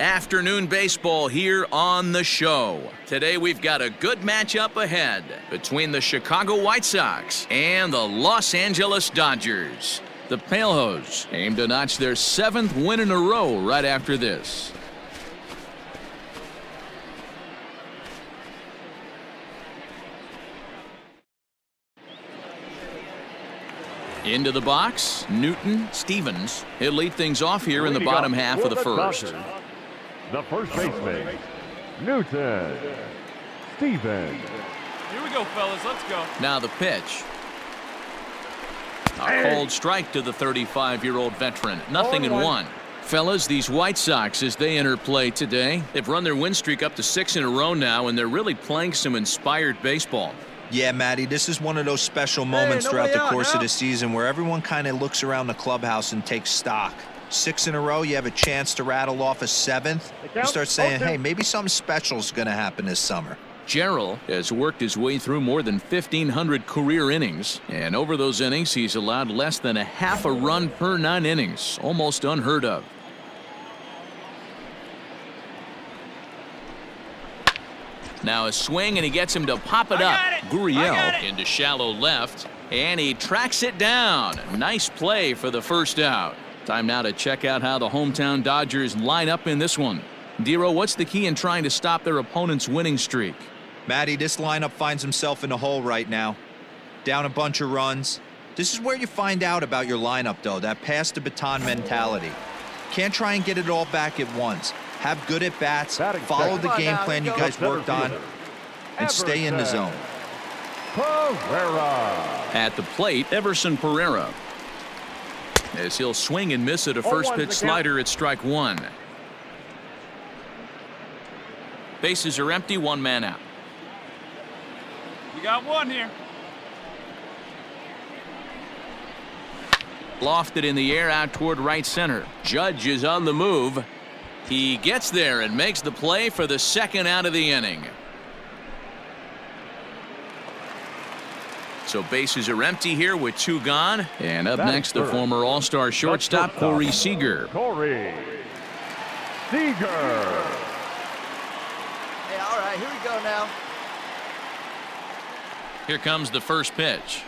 Afternoon baseball here on the show. Today we've got a good matchup ahead between the Chicago White Sox and the Los Angeles Dodgers. The Palehose aim to notch their 7th win in a row right after this. Into the box, Newton, Stevens. He'll lead things off here in the bottom half of the first. The first baseman, Newton, Stevens. Here we go, fellas. Let's go. Now the pitch. A cold strike to the 35-year-old veteran. 0-1. Fellas, these White Sox, as they enter play today, they've run their win streak up to 6 in a row now, and they're really playing some inspired baseball. Yeah, Matty, this is one of those special moments throughout the course of the season where everyone kind of looks around the clubhouse and takes stock. 6 in a row, you have a chance to rattle off a 7th. You start saying, hey, maybe something special is going to happen this summer. Gerald has worked his way through more than 1,500 career innings, and over those innings, he's allowed less than a half a run per 9 innings, almost unheard of. Now a swing, and he gets him to pop it up. Gurriel into shallow left, and he tracks it down. Nice play for the first out. Time now to check out how the hometown Dodgers line up in this one. Dero, what's the key in trying to stop their opponent's winning streak? Matty, this lineup finds himself in a hole right now. Down a bunch of runs. This is where you find out about your lineup, though, that pass the baton mentality. Can't try and get it all back at once. Have good at bats, follow the game plan you guys worked on, and stay in the zone. At the plate, Everson Pereira. As he'll swing and miss at a first pitch slider at strike 1. Bases are empty, 1 man out. You got one here. Lofted in the air out toward right center. Judge is on the move. He gets there and makes the play for the 2nd out of the inning. So bases are empty here with 2 gone. And up next, the former All-Star shortstop, Corey Seager. Corey Seager. Hey, all right, here we go now. Here comes the first pitch.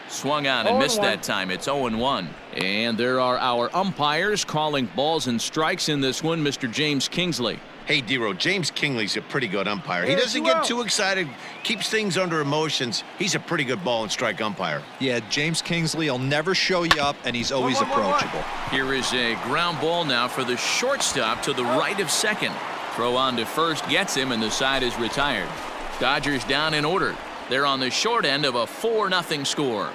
Swung on and missed that time. It's 0-1. And there are our umpires calling balls and strikes in this one, Mr. James Kingsley. Hey, Dero, James Kingley's a pretty good umpire. He doesn't get too excited, keeps things under emotions. He's a pretty good ball and strike umpire. Yeah, James Kingsley will never show you up, and he's always approachable. Here is a ground ball now for the shortstop to the right of second. Throw on to first gets him, and the side is retired. Dodgers down in order. They're on the short end of a 4-0 score.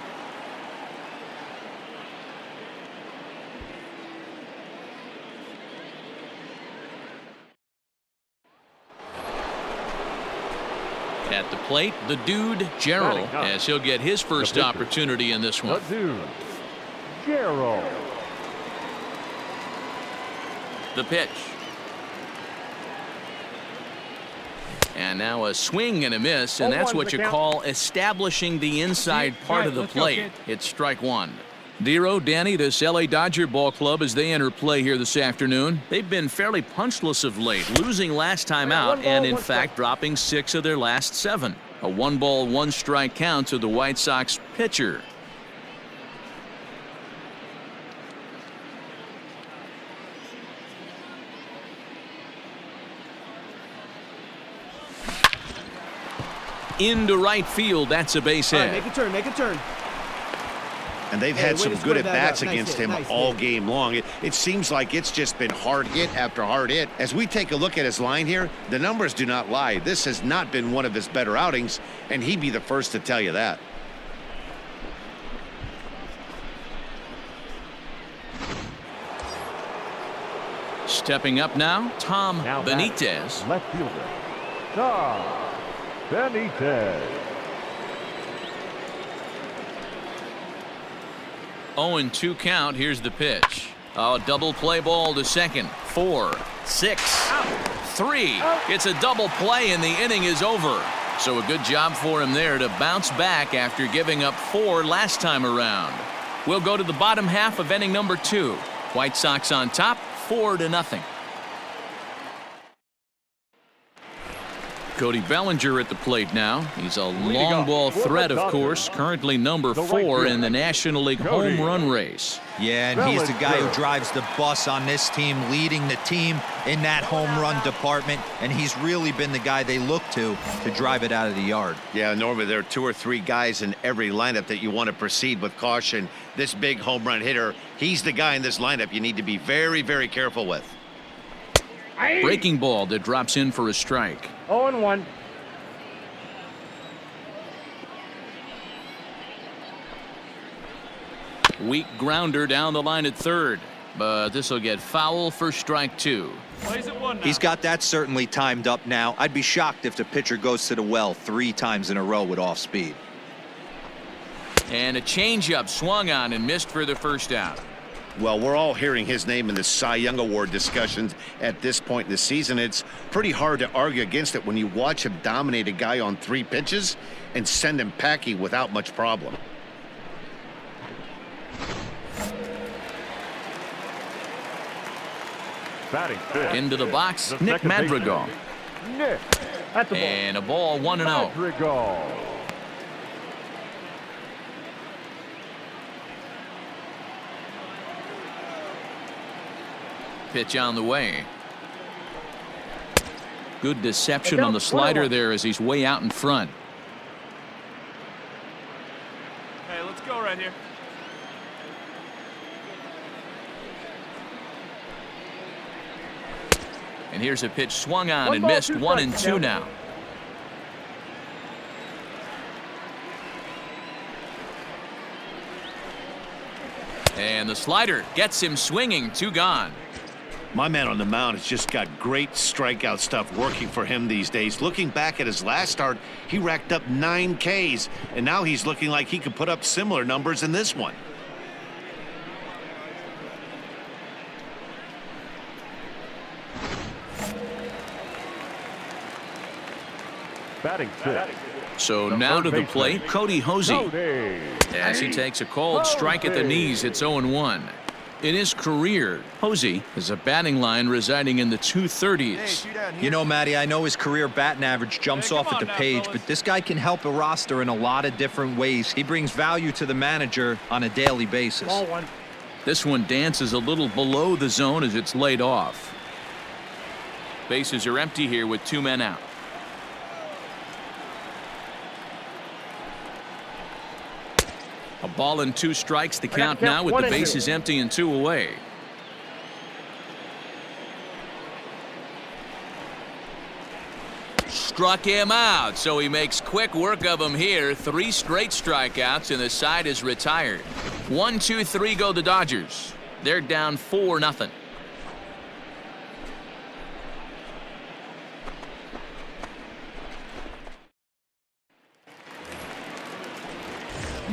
At the plate, the dude, Gerald, as he'll get his first opportunity in this one. The dude, Gerald. The pitch. And now a swing and a miss, and that's what you call establishing the inside part of the plate. It's strike 1. Dero, Danny, this LA Dodger ball club as they enter play here this afternoon. They've been fairly punchless of late, losing last time out and in fact dropping 6 of their last 7. A 1-ball, 1-strike count to the White Sox pitcher. Into right field, that's a base hit. Make a turn, make a turn. And they've had some good at-bats against him all game long. It seems like it's just been hard hit after hard hit. As we take a look at his line here, the numbers do not lie. This has not been one of his better outings, and he'd be the first to tell you that. Stepping up now, Tom Benitez. Left fielder, Tom Benitez. 0-2 count. Here's the pitch. Oh, double play ball to second. 4, 6, 3. It's a double play and the inning is over. So a good job for him there to bounce back after giving up 4 last time around. We'll go to the bottom half of inning number 2. White Sox on top, 4-0. Cody Bellinger at the plate now. He's a long ball threat, of course, currently number 4 in the National League home run race. Yeah, and he's the guy who drives the bus on this team, leading the team in that home run department, and he's really been the guy they look to drive it out of the yard. Yeah, normally there are 2 or 3 guys in every lineup that you want to proceed with caution. This big home run hitter, he's the guy in this lineup you need to be very, very careful with. Breaking ball that drops in for a strike. 0-1. Weak grounder down the line at third, but this will get foul for strike 2. Plays at 1 now. He's got that certainly timed up now. I'd be shocked if the pitcher goes to the well 3 times in a row with off speed. And a changeup swung on and missed for the first out. Well, we're all hearing his name in the Cy Young Award discussions at this point in the season. It's pretty hard to argue against it when you watch him dominate a guy on 3 pitches and send him packing without much problem. Batting fifth. Into the box, The Nick second baseman, Madrigal. Nick. At the ball. And a ball 1-0. Madrigal. Pitch on the way. Good deception on the slider there as he's way out in front. Hey, let's go right here. And here's a pitch swung on and missed. 1-2 now. And the slider gets him swinging. 2 gone. My man on the mound has just got great strikeout stuff working for him these days. Looking back at his last start, he racked up 9 Ks, and now he's looking like he could put up similar numbers in this one. Batting sixth. So The now third to the baseman, plate, Cody Hosey. Cody. As he takes a cold strike at the knees, it's 0-1. In his career, Hosey has a batting line residing in the 230s. You know, Matty, I know his career batting average jumps Hey, off come at on the now, page, fellas. but this guy can help a roster in a lot of different ways. He brings value to the manager on a daily basis. Ball 1. This one dances a little below the zone as it's laid off. Bases are empty here with 2 men out. A ball and 2 strikes, the count now with the bases empty and 2 away. Struck him out, so he makes quick work of him here. 3 straight strikeouts, and the side is retired. 1, 2, 3 go the Dodgers. They're down 4-0.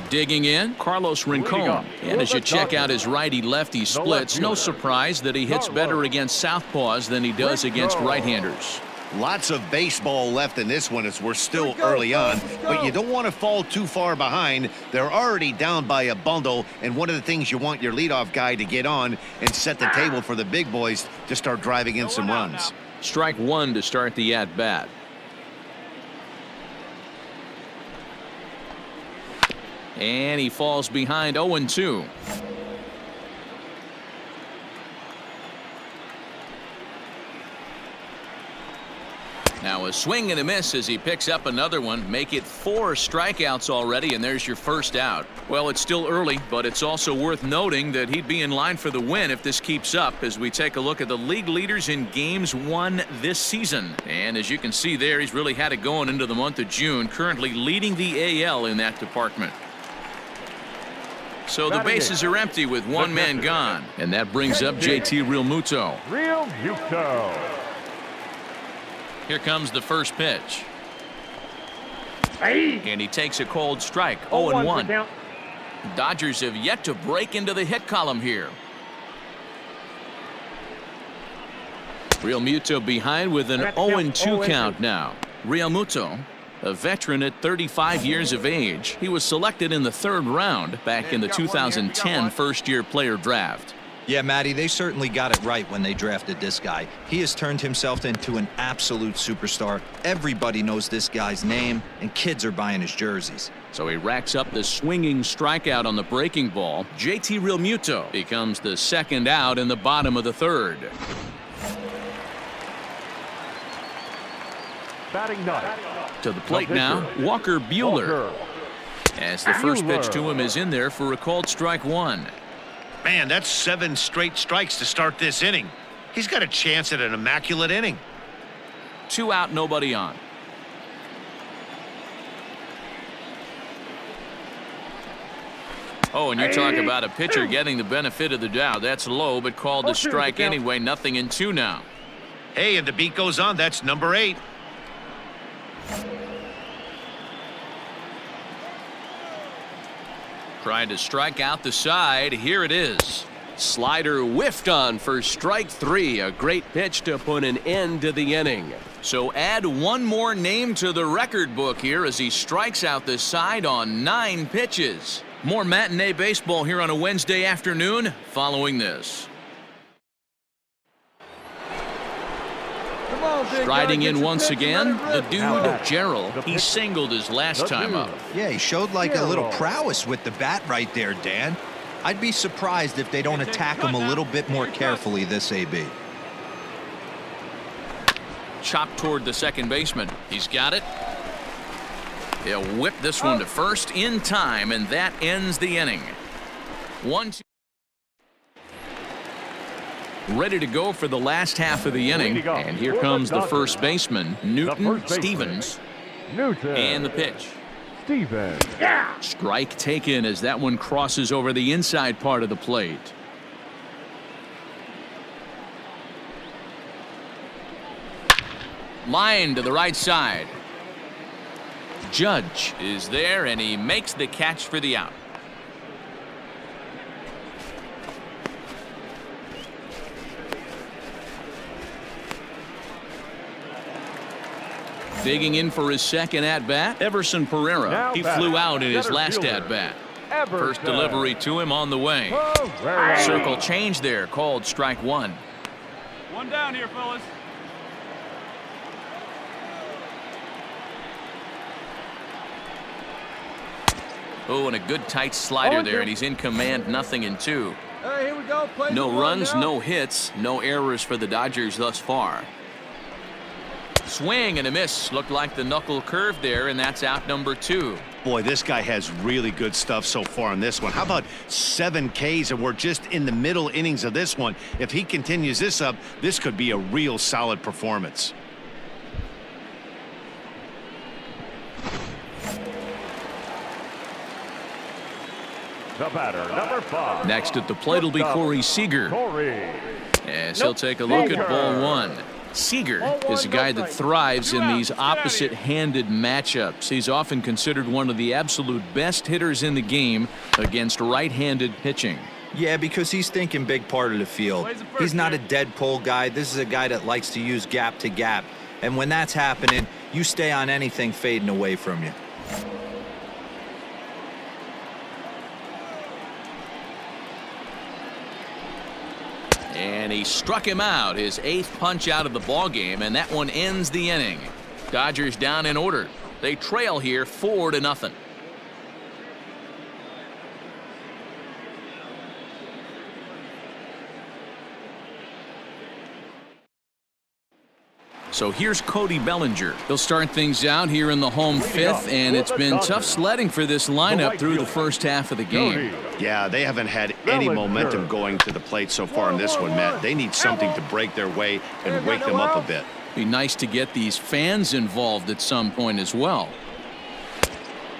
Digging in, Carlos Rincon. And as you check out his righty-lefty splits, no surprise that he hits better against southpaws than he does against right-handers. Lots of baseball left in this one as we're still early on, but you don't want to fall too far behind. They're already down by a bundle, and one of the things you want your leadoff guy to get on and set the table for the big boys to start driving in some runs. Strike 1 to start the at-bat. And he falls behind 0-2. Now a swing and a miss as he picks up another one. Make it 4 strikeouts already, and there's your first out. Well, it's still early, but it's also worth noting that he'd be in line for the win if this keeps up as we take a look at the league leaders in games won this season. And as you can see there, he's really had it going into the month of June, currently leading the AL in that department. So the bases are empty with 1 man gone, and that brings up JT Realmuto. Realmuto. Here comes the first pitch. And he takes a cold strike. 0-1. Dodgers have yet to break into the hit column here. Realmuto behind with an 0-2 count now. Realmuto, a veteran at 35 years of age. He was selected in the 3rd round back in the 2010 first-year player draft. Yeah, Matty, they certainly got it right when they drafted this guy. He has turned himself into an absolute superstar. Everybody knows this guy's name, and kids are buying his jerseys. So he racks up the swinging strikeout on the breaking ball. JT Realmuto becomes the second out in the bottom of the third. Batting ninth. To the plate now, Walker Buehler. As the first pitch to him is in there for a called strike one. Man, that's 7 straight strikes to start this inning. He's got a chance at an immaculate inning. 2 out, nobody on. Oh, and you talk about a pitcher getting the benefit of the doubt. That's low, but called a strike anyway. Nothing in 2 now. Hey, and the beat goes on. That's number 8. Trying to strike out the side. Here it is. Slider whiffed on for strike 3. A great pitch to put an end to the inning. So add one more name to the record book here as he strikes out the side on 9 pitches. More matinee baseball here on a Wednesday afternoon following this. Striding in once again, the dude, Gerald. He singled his last time up. Yeah, he showed like a little prowess with the bat right there, Dan. I'd be surprised if they don't attack him a little bit more carefully this AB. Chopped toward the second baseman. He's got it. He'll whip this one to first in time, and that ends the inning. 1-2. Ready to go for the last half of the inning, and here comes the first baseman, Newton Stevens. And the pitch. Stevens. Strike taken as that one crosses over the inside part of the plate. Line to the right side. Judge is there, and he makes the catch for the out. Digging in for his second at-bat, Everson Pereira. He flew out in his last at-bat. First delivery to him on the way. Circle change there, called strike one. 1 down here, fellas. Oh, and a good tight slider there, and he's in command, nothing in 2. All right, here we go. Play No runs, no hits, no errors for the Dodgers thus far. Swing and a miss. Looked like the knuckle curve there, and that's out number 2. Boy, this guy has really good stuff so far in this one. How about 7 Ks, and we're just in the middle innings of this one. If he continues this up, this could be a real solid performance. The batter, number 5. Next at the plate will be Corey Seager. As he'll take a look at ball 1. Seager is a guy that thrives in these opposite-handed matchups. He's often considered one of the absolute best hitters in the game against right-handed pitching. Yeah, because he's thinking big part of the field. He's not a dead pull guy. This is a guy that likes to use gap to gap. And when that's happening, you stay on anything fading away from you. And he struck him out, his 8th punch out of the ball game, and that one ends the inning. Dodgers down in order. They trail here 4-0. So here's Cody Bellinger. He'll start things out here in the home 5th, and it's been tough sledding for this lineup through the first half of the game. Yeah, they haven't had any momentum going to the plate so far in this one, Matt. They need something to break their way and wake them up a bit. Be nice to get these fans involved at some point as well.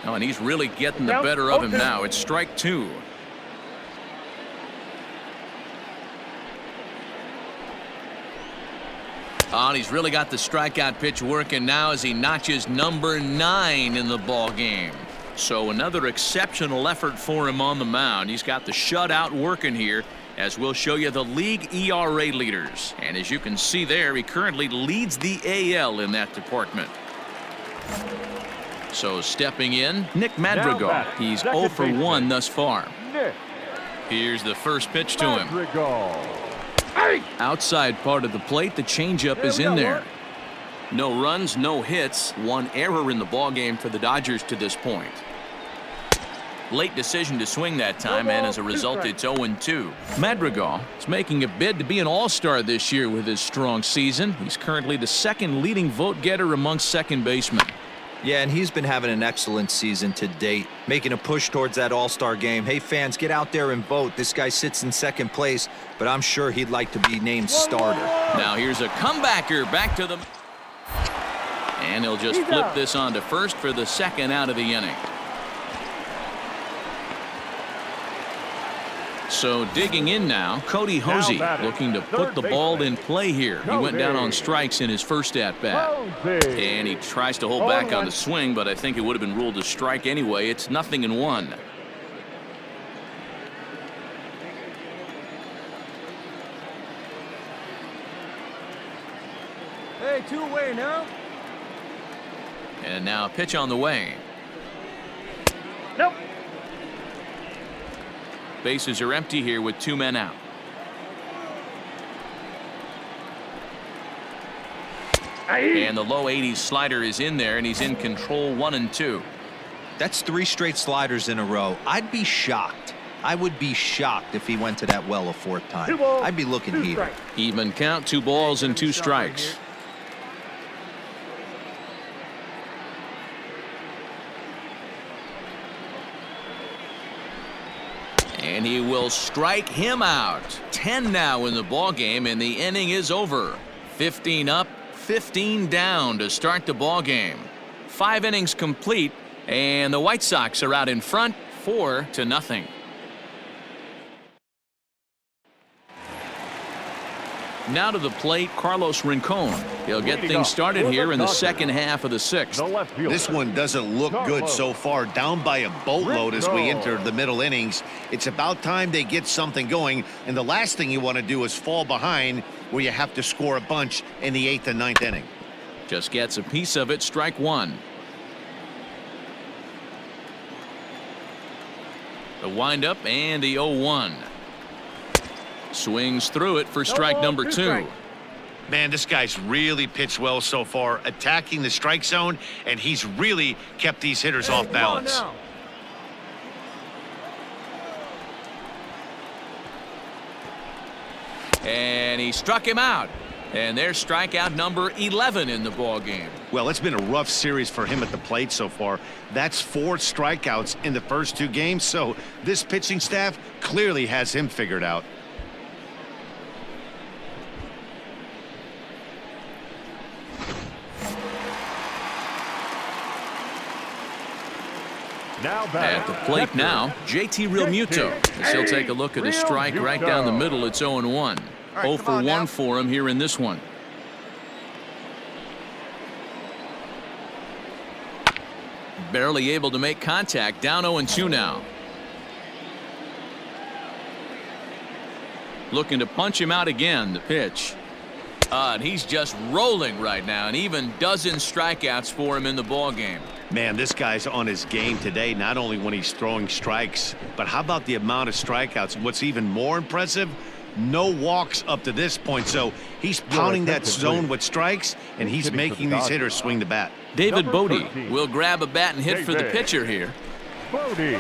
Oh, and he's really getting the better of him now. It's strike 2. Oh, and he's really got the strikeout pitch working now as he notches number 9 in the ball game. So another exceptional effort for him on the mound. He's got the shutout working here, as we'll show you the league ERA leaders. And as you can see there, he currently leads the AL in that department. So stepping in, Nick Madrigal. He's 0 for 1 thus far. Here's the first pitch to him. Madrigal. Outside part of the plate, the changeup is in there. No runs, no hits, one error in the ballgame for the Dodgers to this point. Late decision to swing that time, and as a result, it's 0-2. Madrigal is making a bid to be an all-star this year with his strong season. He's currently the second leading vote getter amongst second basemen. Yeah, and he's been having an excellent season to date, making a push towards that all-star game. Hey, fans, get out there and vote. This guy sits in second place, but I'm sure he'd like to be named starter. Now here's a comebacker back to the... And he'll just flip this on to first for the second out of the inning. So digging in now, Cody Hosey looking to put the ball in play here. He went down on strikes in his first at-bat. And he tries to hold back on the swing, but I think it would have been ruled a strike anyway. It's 0-1. Hey, 2 away now. And now a pitch on the way. Nope. Bases are empty here with 2 men out. And the low 80s slider is in there, and he's in control 1-2. That's 3 straight sliders in a row. I'd be shocked. I would be shocked if he went to that well a 4th time. I'd be looking heated. Even count, 2 balls and 2 strikes. And he will strike him out. 10 now in the ball game, and the inning is over. 15 up, 15 down to start the ball game. 5 innings complete, and the White Sox are out in front, 4-0. Now to the plate, Carlos Rincon. He'll get things started here in the second half of the 6th. This one doesn't look good so far. Down by a boatload as we enter the middle innings. It's about time they get something going, and the last thing you want to do is fall behind where you have to score a bunch in the 8th and 9th inning. Just gets a piece of it, strike 1. The windup and the 0-1. Swings through it for strike number 2. Man, this guy's really pitched well so far, attacking the strike zone, and he's really kept these hitters off balance. And he struck him out. And there's strikeout number 11 in the ball game. Well, it's been a rough series for him at the plate so far. That's 4 strikeouts in the first 2 games, so this pitching staff clearly has him figured out. At the plate now, JT Realmuto. As he'll take a look at a strike right down the middle. It's 0-1. 0 for 1 for him here in this one. Barely able to make contact. Down 0-2 now. Looking to punch him out again. The pitch. And he's just rolling right now, and even dozen strikeouts for him in the ball game. Man, this guy's on his game today, not only when he's throwing strikes, but how about the amount of strikeouts? What's even more impressive, no walks up to this point. So he's pounding that zone with strikes, and he's making these hitters swing the bat. David Bodie will grab a bat and hit for the pitcher here. Bodie.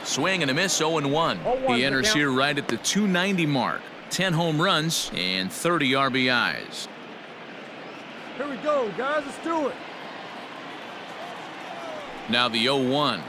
Swing and a miss, 0-1. He enters here right at the 290 mark. 10 home runs and 30 RBIs. Here we go, guys. Let's do it. Now the 0-1.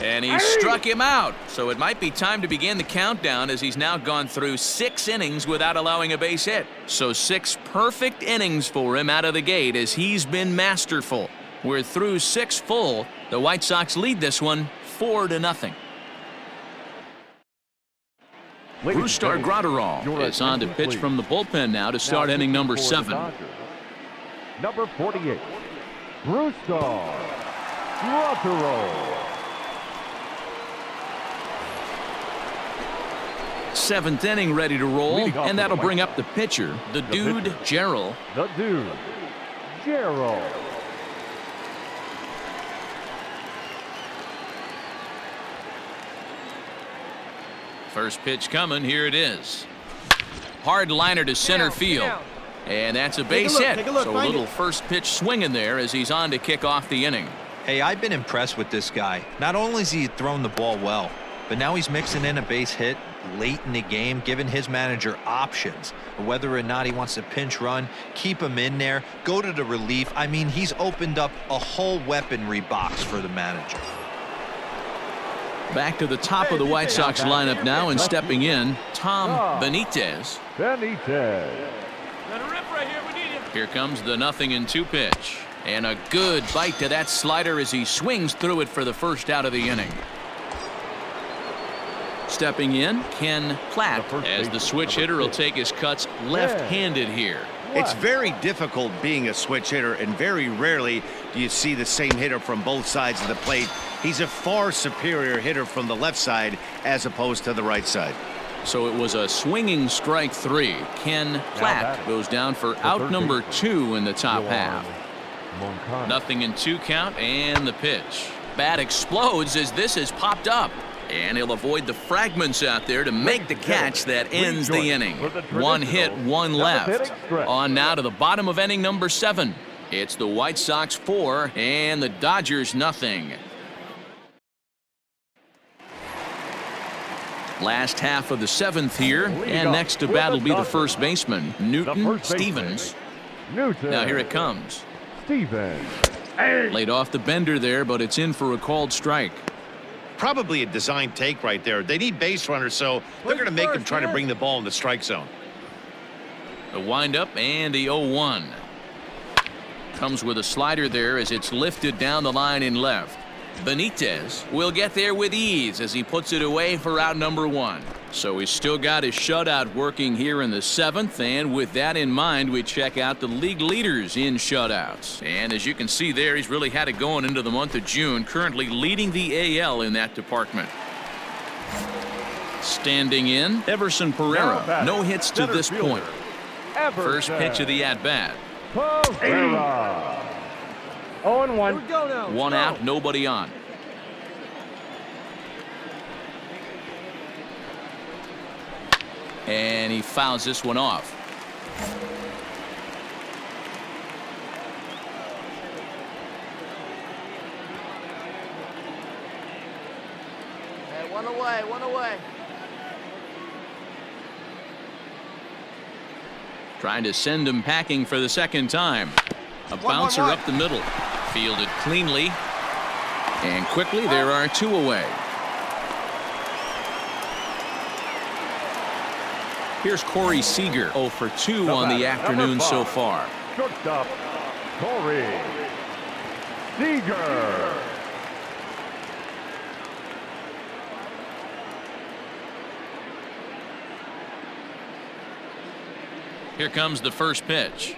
And he struck him out. So it might be time to begin the countdown, as he's now gone through 6 innings without allowing a base hit. So 6 perfect innings for him out of the gate, as he's been masterful. We're through 6 full. The White Sox lead this one 4-0. Brustar Graterol is on to pitch from the bullpen now to start inning number 7. Number 48. Brewstar. Rotero. 7th inning ready to roll, Leading off and for that'll the bring White up the pitcher, the dude, pitcher. Gerald. The dude. Gerald. First pitch coming, here it is. Hard liner to center field. And that's a base hit. So a little first pitch swing in there as he's on to kick off the inning. Hey, I've been impressed with this guy. Not only has he thrown the ball well, but now he's mixing in a base hit late in the game, giving his manager options. Whether or not he wants to pinch run, keep him in there, go to the relief. I mean, he's opened up a whole weaponry box for the manager. Back to the top of the White Sox lineup now, and stepping in, Tom Benitez. Benitez. Let it rip right here. We need him. Here comes the 0-2 pitch. And a good bite to that slider as he swings through it for the first out of the inning. Stepping in, Ken Platt, as the switch hitter will take his cuts left-handed here. It's very difficult being a switch hitter, and very rarely do you see the same hitter from both sides of the plate. He's a far superior hitter from the left side as opposed to the right side. So it was a swinging strike 3. Ken Platt goes down for out number 2 in the top half. 0-2 count, and the pitch. Bat explodes as this has popped up. And he'll avoid the fragments out there to make the catch that ends the inning. 1 hit, 1 left. On now to the bottom of inning number 7. It's the White Sox 4 and the Dodgers nothing. Last half of the 7th here, and next to bat will be the first baseman, Newton Stevens. Now here it comes. Stevens. Laid off the bender there, but it's in for a called strike. Probably a design take right there. They need base runners, so they're going to make them try to bring the ball in the strike zone. The windup and the 0-1. Comes with a slider there as it's lifted down the line in left. Benitez will get there with ease as he puts it away for out number 1. So he's still got his shutout working here in the 7th, and with that in mind, we check out the league leaders in shutouts. And as you can see there, he's really had it going into the month of June, currently leading the AL in that department. Standing in, Everson Pereira. No hits to this point. First pitch of the at-bat. 0-1. 1 out, nobody on. And he fouls this one off. Hey, one away. Trying to send him packing for the second time. A bouncer up the middle. Fielded cleanly. And quickly there are 2 away. Here's Corey Seager, 0 for 2 on the afternoon so far. Shortstop, Corey Seager. Here comes the first pitch.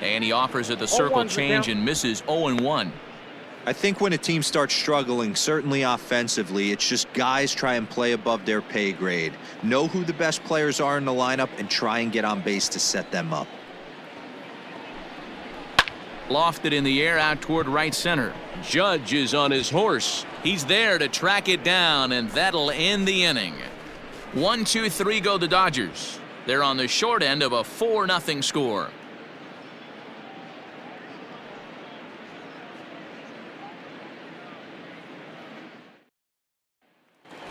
And he offers it the circle change and misses 0-1. I think when a team starts struggling, certainly offensively, it's just guys try and play above their pay grade. Know who the best players are in the lineup and try and get on base to set them up. Lofted in the air out toward right center. Judge is on his horse. He's there to track it down, and that'll end the inning. 1-2-3 go the Dodgers. They're on the short end of a 4-0 score.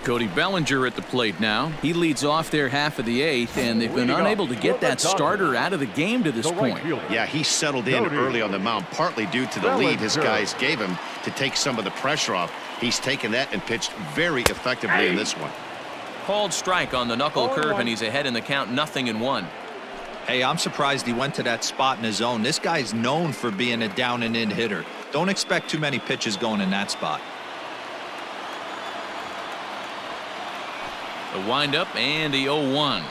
Cody Bellinger at the plate now. He leads off their half of the 8th, and they've been unable to get that starter out of the game to this point. Yeah, he settled in early on the mound, partly due to the lead his guys gave him to take some of the pressure off. He's taken that and pitched very effectively in this one. Called strike on the knuckle curve, and he's ahead in the count, 0-1. Hey, I'm surprised he went to that spot in his zone. This guy's known for being a down and in hitter. Don't expect too many pitches going in that spot. The windup and the 0-1.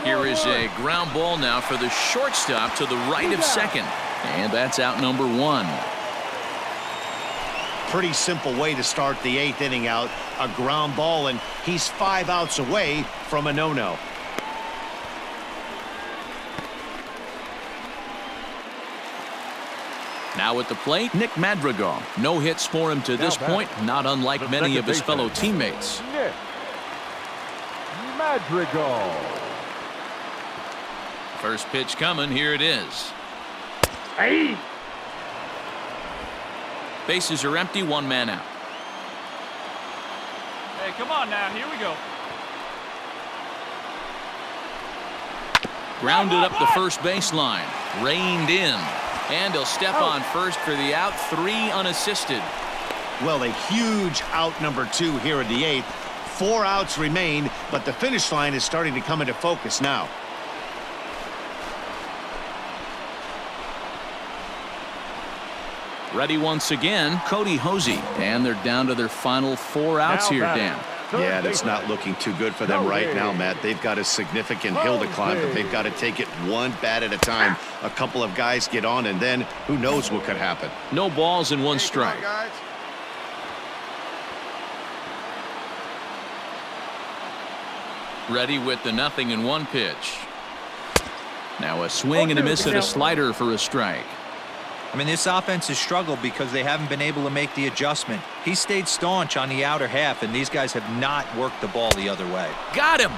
Here is a ground ball now for the shortstop to the right of second. And that's out number one. Pretty simple way to start the 8th inning out. A ground ball, and he's 5 outs away from a no-no. Now at the plate, Nick Madrigal. No hits for him to this point, not unlike many of his fellow teammates. Nick Madrigal. First pitch coming. Here it is. Hey. Bases are empty. One man out. Hey, come on now. Here we go. Grounded up the first baseline. Reined in. And he'll step on first for the out. 3 unassisted. Well, a huge out number 2 here in the 8th. 4 outs remain, but the finish line is starting to come into focus now. Ready once again, Cody Hosey. And they're down to their final 4 outs here, Dan. Yeah, that's not looking too good for them right now, Matt. They've got a significant hill to climb, but they've got to take it one bat at a time. A couple of guys get on, and then who knows what could happen. No balls and 1 strike. Ready with the 0-1 pitch. Now a swing and a miss at a slider for a strike. I mean, this offense has struggled because they haven't been able to make the adjustment. He stayed staunch on the outer half, and these guys have not worked the ball the other way. Got him!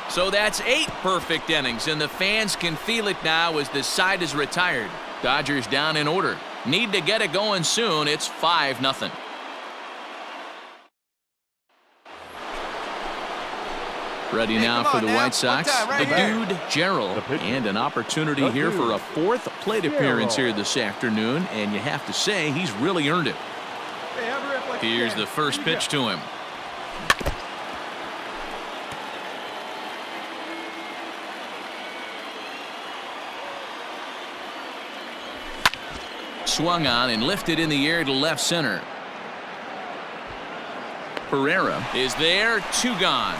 So that's 8 perfect innings, and the fans can feel it now as the side is retired. Dodgers down in order. Need to get it going soon. It's 5-0. Ready now for the White Sox, the dude, Gerald, and an opportunity here for a 4th plate appearance here this afternoon, and you have to say he's really earned it. Here's the first pitch to him. Swung on and lifted in the air to left center. Pereira is there, 2 gone.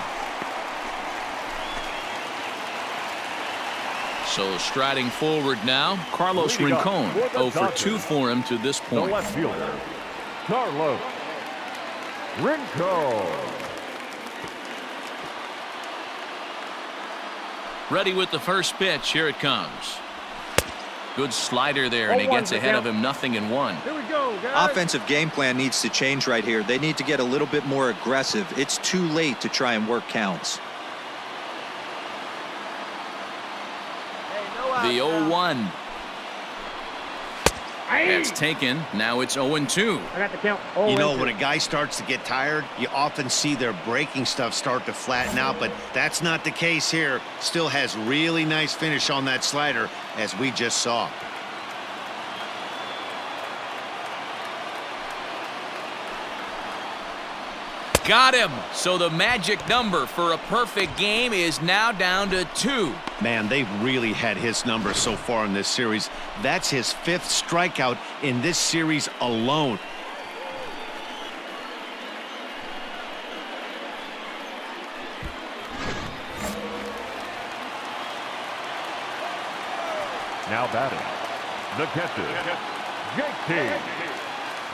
So striding forward now, Carlos Rincon. 0 for 2 for him to this point. The left fielder, Carlos Rincon. Ready with the first pitch. Here it comes. Good slider there, and he gets ahead of him. 0-1. Here we go, guys. Offensive game plan needs to change right here. They need to get a little bit more aggressive. It's too late to try and work counts. The 0-1. That's taken. Now it's 0-2. I got the count. You know, when a guy starts to get tired, you often see their breaking stuff start to flatten out, but that's not the case here. Still has really nice finish on that slider, as we just saw. Got him. So the magic number for a perfect game is now down to 2. Man, they've really had his number so far in this series. That's his 5th strikeout in this series alone. Now batting, the catcher, JT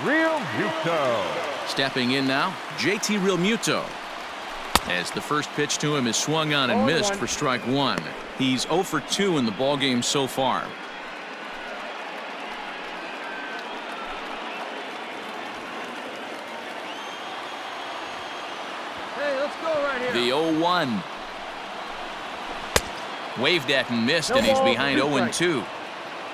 Realmuto. Stepping in now, JT Realmuto. As the first pitch to him is swung on and missed for strike 1. He's 0 for 2 in the ballgame so far. Hey, let's go right here. The 0-1. Waved at and missed, and he's behind 0-2.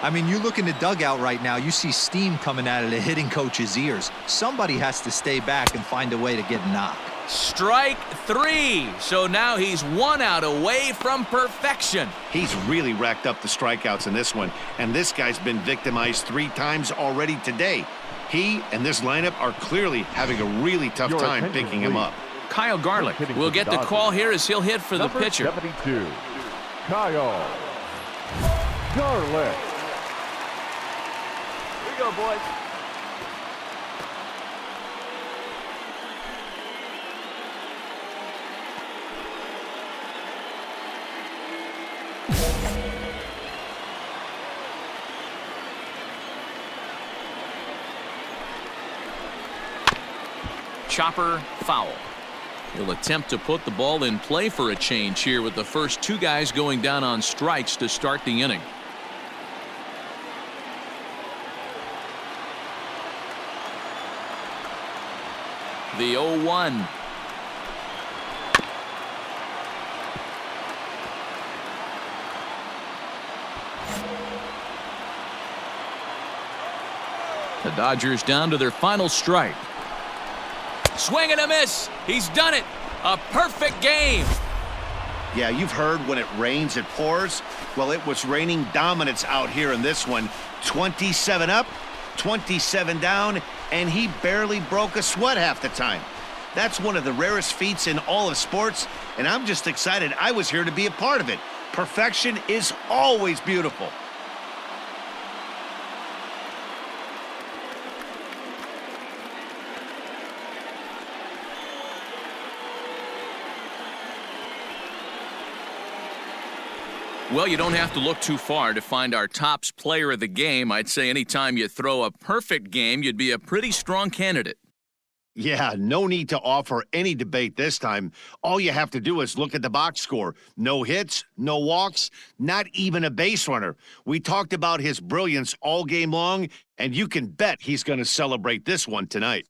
I mean, you look in the dugout right now, you see steam coming out of the hitting coach's ears. Somebody has to stay back and find a way to get knocked. Strike 3. So now he's 1 out away from perfection. He's really racked up the strikeouts in this one, and this guy's been victimized 3 times already today. He and this lineup are clearly having a really tough time picking him up. Kyle Garlick will get the call here as he'll hit for the pitcher. 72, Kyle Garlick. Here we go, boys. Chopper foul. He'll attempt to put the ball in play for a change here with the first two guys going down on strikes to start the inning. The 0-1. The Dodgers down to their final strike. Swing and a miss. He's done it. A perfect game. Yeah, you've heard when it rains, it pours. Well, it was raining dominance out here in this one. 27 up, 27 down, and he barely broke a sweat half the time. That's one of the rarest feats in all of sports, and I'm just excited I was here to be a part of it. Perfection is always beautiful. Well, you don't have to look too far to find our tops player of the game. I'd say anytime you throw a perfect game, you'd be a pretty strong candidate. Yeah, no need to offer any debate this time. All you have to do is look at the box score. No hits, no walks, not even a base runner. We talked about his brilliance all game long, and you can bet he's going to celebrate this one tonight.